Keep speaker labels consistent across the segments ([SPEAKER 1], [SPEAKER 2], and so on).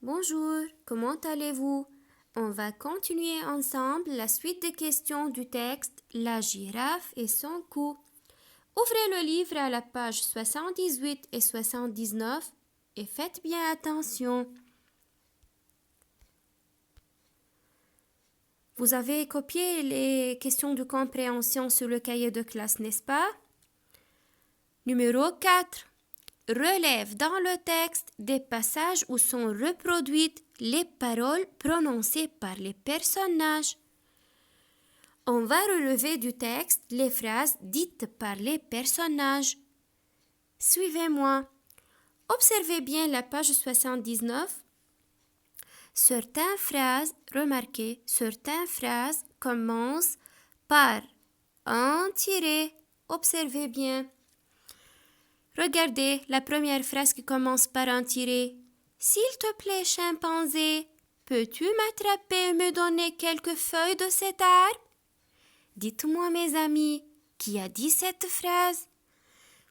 [SPEAKER 1] Bonjour, comment allez-vous? On va continuer ensemble la suite des questions du texte La girafe et son cou. Ouvrez le livre à la page 78 et 79 et faites bien attention. Vous avez copié les questions de compréhension sur le cahier de classe, n'est-ce pas? Numéro 4. Relève dans le texte des passages où sont reproduites les paroles prononcées par les personnages. On va relever du texte les phrases dites par les personnages. Suivez-moi. Observez bien la page 79. Certaines phrases commencent par un tiré. Observez bien. Regardez la première phrase qui commence par un tiré. S'il te plaît, chimpanzé, peux-tu m'attraper et me donner quelques feuilles de cet arbre? Dites-moi, mes amis, qui a dit cette phrase?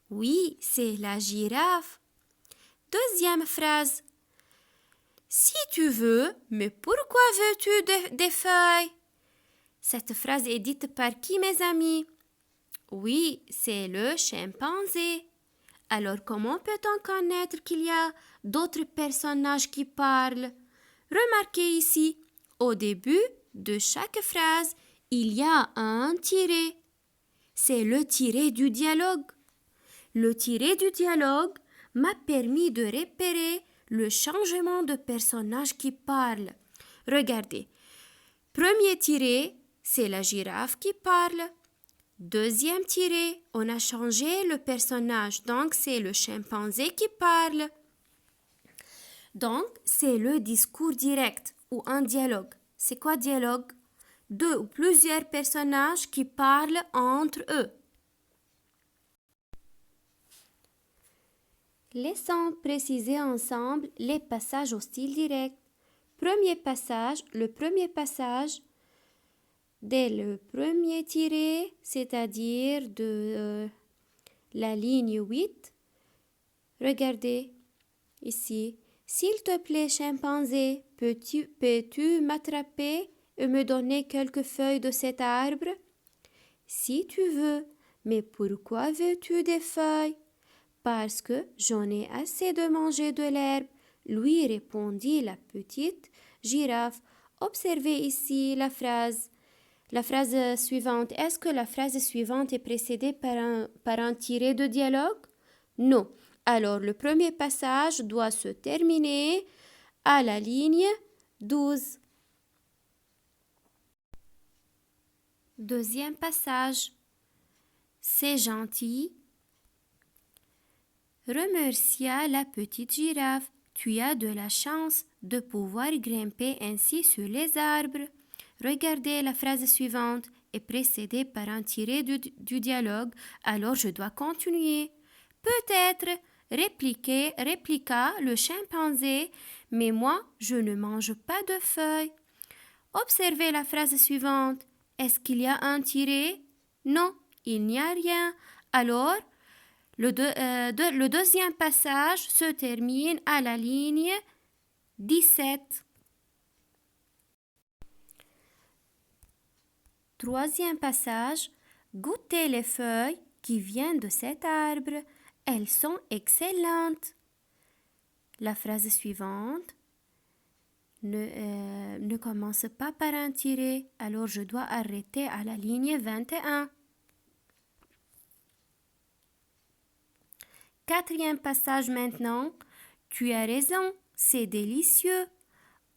[SPEAKER 1] Oui, c'est la girafe. Deuxième phrase. Si tu veux, mais pourquoi veux-tu des feuilles? Cette phrase est dite par qui, mes amis? Oui, c'est le chimpanzé. Alors, comment peut-on connaître qu'il y a d'autres personnages qui parlent? Remarquez ici, au début de chaque phrase, il y a un tiré. C'est le tiré du dialogue. Le tiré du dialogue m'a permis de repérer le changement de personnage qui parle. Regardez. Premier tiré, c'est la girafe qui parle. Deuxième tiré, on a changé le personnage, donc c'est le chimpanzé qui parle. Donc, c'est le discours direct ou un dialogue. C'est quoi dialogue? Deux ou plusieurs personnages qui parlent entre eux. Laissons préciser ensemble les passages au style direct. Le premier passage, dès le premier tiré, c'est-à-dire de la ligne 8, regardez ici. S'il te plaît, chimpanzé, peux-tu m'attraper et me donner quelques feuilles de cet arbre? Si tu veux, mais pourquoi veux-tu des feuilles? Parce que j'en ai assez de manger de l'herbe, lui répondit la petite girafe. Observez ici la phrase. La phrase suivante. Est-ce que la phrase suivante est précédée par un tiré de dialogue? Non. Alors, le premier passage doit se terminer à la ligne 12. Deuxième passage. C'est gentil. Remercia la petite girafe. Tu as de la chance de pouvoir grimper ainsi sur les arbres. Regardez, la phrase suivante est précédée par un tiré du dialogue, alors je dois continuer. Peut-être, répliqua le chimpanzé, mais moi, je ne mange pas de feuilles. Observez la phrase suivante. Est-ce qu'il y a un tiré? Non, il n'y a rien. Alors, le deuxième passage se termine à la ligne 17. Troisième passage, goûtez les feuilles qui viennent de cet arbre. Elles sont excellentes. La phrase suivante ne commence pas par un tiré, alors je dois arrêter à la ligne 21. Quatrième passage maintenant. Tu as raison, c'est délicieux.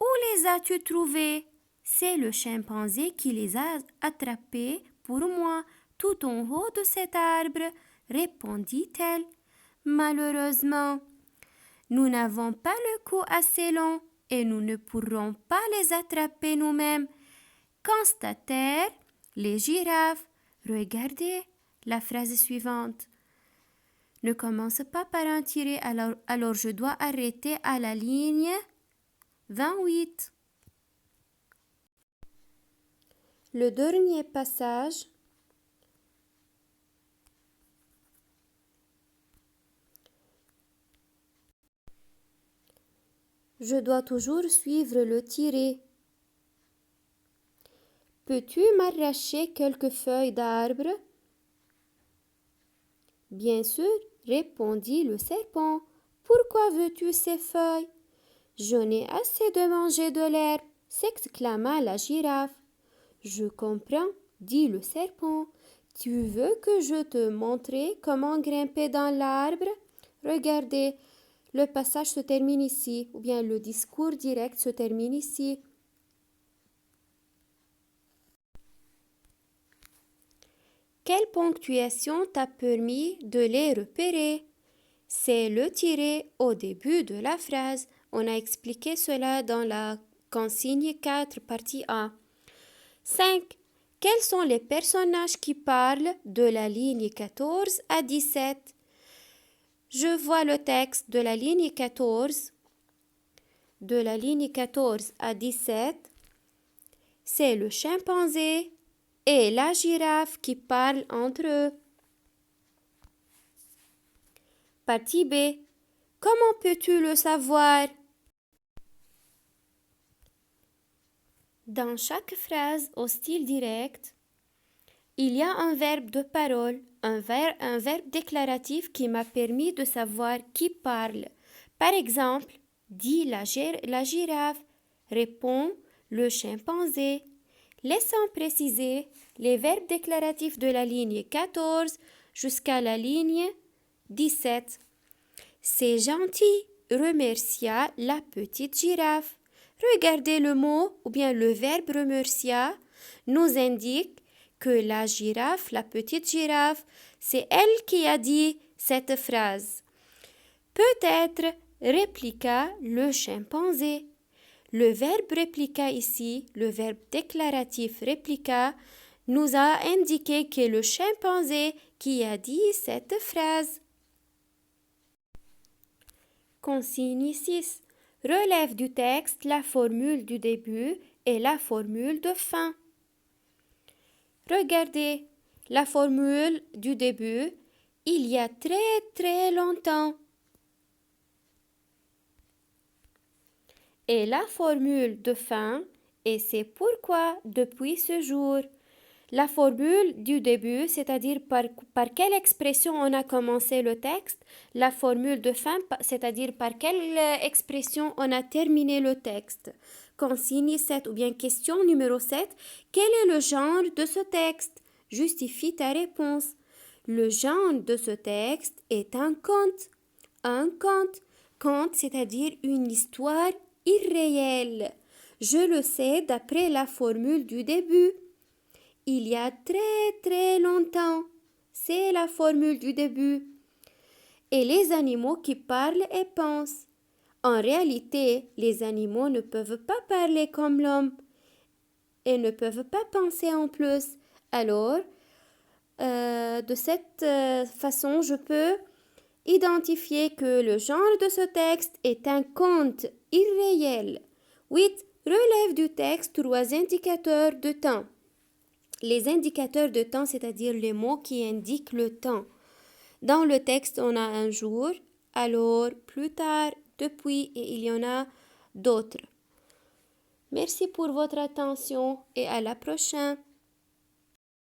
[SPEAKER 1] Où les as-tu trouvés? C'est le chimpanzé qui les a attrapés pour moi tout en haut de cet arbre, répondit-elle. Malheureusement, nous n'avons pas le cou assez long et nous ne pourrons pas les attraper nous-mêmes, constatèrent les girafes. Regardez la phrase suivante. Ne commence pas par un tiré, alors je dois arrêter à la ligne 28. Le dernier passage. Je dois toujours suivre le tiré. Peux-tu m'arracher quelques feuilles d'arbre? Bien sûr, répondit le serpent. Pourquoi veux-tu ces feuilles? J'en ai assez de manger de l'herbe, s'exclama la girafe. Je comprends, dit le serpent. Tu veux que je te montre comment grimper dans l'arbre? Regardez, le passage se termine ici, ou bien le discours direct se termine ici. Quelle ponctuation t'a permis de les repérer? C'est le tiré au début de la phrase. On a expliqué cela dans la consigne 4, partie A. 5. Quels sont les personnages qui parlent de la ligne 14 à 17? Je vois le texte de la ligne 14. De la ligne 14 à 17, c'est le chimpanzé et la girafe qui parlent entre eux. Partie B. Comment peux-tu le savoir? Dans chaque phrase au style direct, il y a un verbe de parole, un verbe déclaratif qui m'a permis de savoir qui parle. Par exemple, dit la girafe, répond le chimpanzé. Laissons préciser les verbes déclaratifs de la ligne 14 jusqu'à la ligne 17. C'est gentil, remercia la petite girafe. Regardez le mot ou bien le verbe remercia nous indique que la girafe, la petite girafe, c'est elle qui a dit cette phrase. Peut-être, répliqua le chimpanzé. Le verbe répliqua ici, le verbe déclaratif répliqua, nous a indiqué que le chimpanzé qui a dit cette phrase. Consigne 6. Relève du texte la formule du début et la formule de fin. Regardez, la formule du début, il y a très très longtemps. Et la formule de fin, et c'est pourquoi depuis ce jour. La formule du début, c'est-à-dire par quelle expression on a commencé le texte. La formule de fin, c'est-à-dire par quelle expression on a terminé le texte. Consigne 7 ou bien question numéro 7. Quel est le genre de ce texte? Justifie ta réponse. Le genre de ce texte est un conte. Un conte. Conte, c'est-à-dire une histoire irréelle. Je le sais d'après la formule du début. Il y a très très longtemps. C'est la formule du début. Et les animaux qui parlent et pensent. En réalité, les animaux ne peuvent pas parler comme l'homme et ne peuvent pas penser en plus. Alors, de cette façon, je peux identifier que le genre de ce texte est un conte irréel. 8. Relève du texte 3 indicateurs de temps. Les indicateurs de temps, c'est-à-dire les mots qui indiquent le temps. Dans le texte, on a un jour, alors, plus tard, depuis, et il y en a d'autres. Merci pour votre attention et à la prochaine.